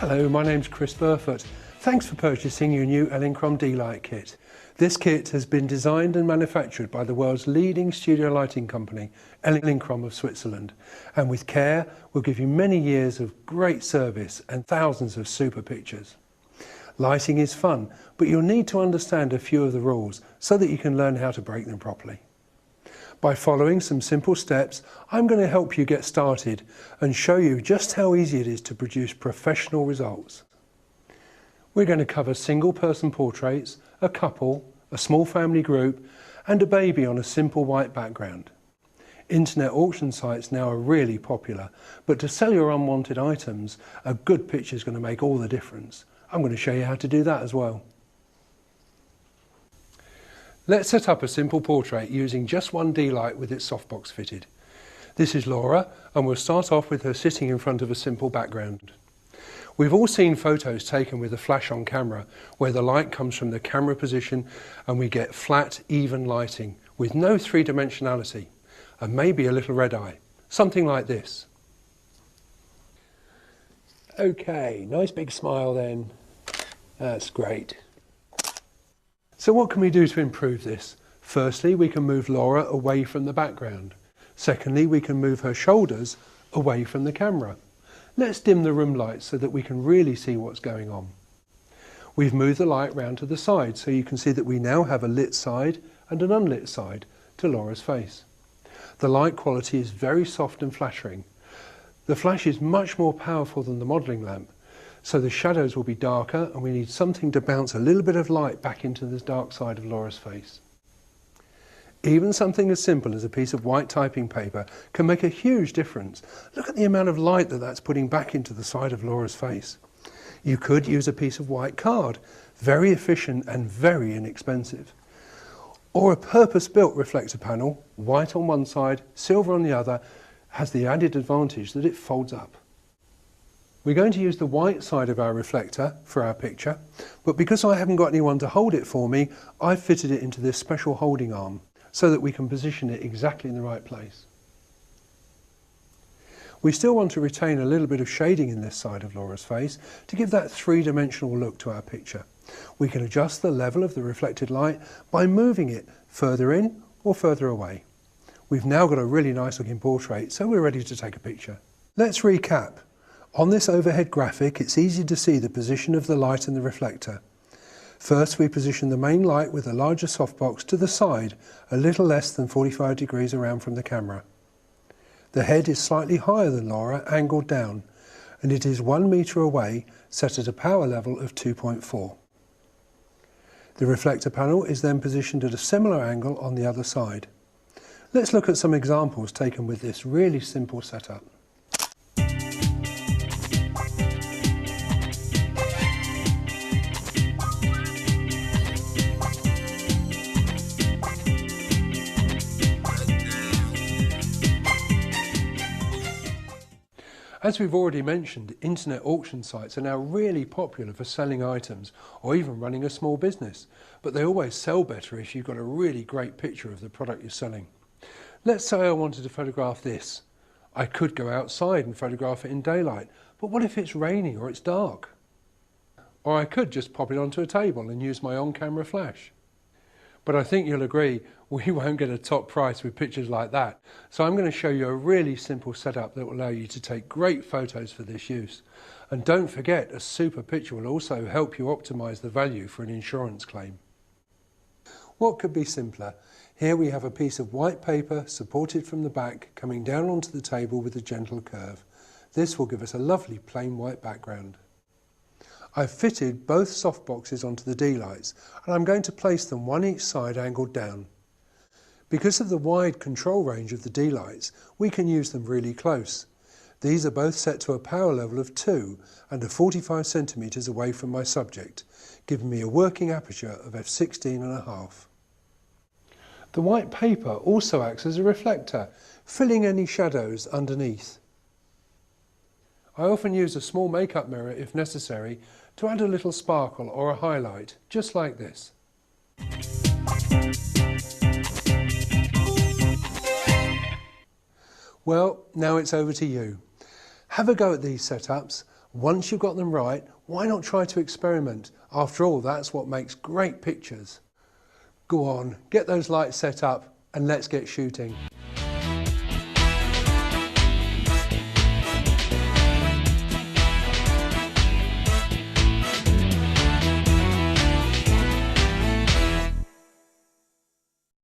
Hello, my name's Chris Burfoot. Thanks for purchasing your new D-lite kit. This kit has been designed and manufactured by the world's leading studio lighting company, of Switzerland, and with care will give you many years of great service and thousands of super pictures. Lighting is fun, but you'll need to understand a few of the rules so that you can learn how to break them properly. By following some simple steps, I'm going to help you get started and show you just how easy it is to produce professional results. We're going to cover single-person portraits, a couple, a small family group, and a baby on a simple white background. Internet auction sites now are really popular, but to sell your unwanted items, a good picture is going to make all the difference. I'm going to show you how to do that as well. Let's set up a simple portrait using just one D-lite with its softbox fitted. This is Laura, and we'll start off with her sitting in front of a simple background. We've all seen photos taken with a flash on camera, where the light comes from the camera position and we get flat, even lighting with no three-dimensionality and maybe a little red eye. Something like this. Okay, nice big smile then. That's great. So what can we do to improve this? Firstly, we can move Laura away from the background. Secondly, we can move her shoulders away from the camera. Let's dim the room lights so that we can really see what's going on. We've moved the light round to the side so you can see that we now have a lit side and an unlit side to Laura's face. The light quality is very soft and flattering. The flash is much more powerful than the modelling lamp, so the shadows will be darker and we need something to bounce a little bit of light back into the dark side of Laura's face. Even something as simple as a piece of white typing paper can make a huge difference. Look at the amount of light that's putting back into the side of Laura's face. You could use a piece of white card, very efficient and very inexpensive. Or a purpose-built reflector panel, white on one side, silver on the other, has the added advantage that it folds up. We're going to use the white side of our reflector for our picture, but because I haven't got anyone to hold it for me, I've fitted it into this special holding arm so that we can position it exactly in the right place. We still want to retain a little bit of shading in this side of Laura's face to give that three-dimensional look to our picture. We can adjust the level of the reflected light by moving it further in or further away. We've now got a really nice looking portrait, so we're ready to take a picture. Let's recap. On this overhead graphic, it's easy to see the position of the light and the reflector. First, we position the main light with a larger softbox to the side, a little less than 45 degrees around from the camera. The head is slightly higher than Laura, angled down, and it is 1 metre away, set at a power level of 2.4. The reflector panel is then positioned at a similar angle on the other side. Let's look at some examples taken with this really simple setup. As we've already mentioned, internet auction sites are now really popular for selling items or even running a small business, but they always sell better if you've got a really great picture of the product you're selling. Let's say I wanted to photograph this. I could go outside and photograph it in daylight, but what if it's raining or it's dark? Or I could just pop it onto a table and use my on-camera flash. But I think you'll agree we won't get a top price with pictures like that. So I'm going to show you a really simple setup that will allow you to take great photos for this use. And don't forget, a super picture will also help you optimize the value for an insurance claim. What could be simpler? Here we have a piece of white paper supported from the back coming down onto the table with a gentle curve. This will give us a lovely plain white background. I've fitted both softboxes onto the D-lights and I'm going to place them one each side angled down. Because of the wide control range of the D-lights, we can use them really close. These are both set to a power level of 2 and are 45 centimetres away from my subject, giving me a working aperture of f16.5. The white paper also acts as a reflector, filling any shadows underneath. I often use a small makeup mirror if necessary to add a little sparkle or a highlight, just like this. Well, now it's over to you. Have a go at these setups. Once you've got them right, why not try to experiment? After all, that's what makes great pictures. Go on, get those lights set up and let's get shooting.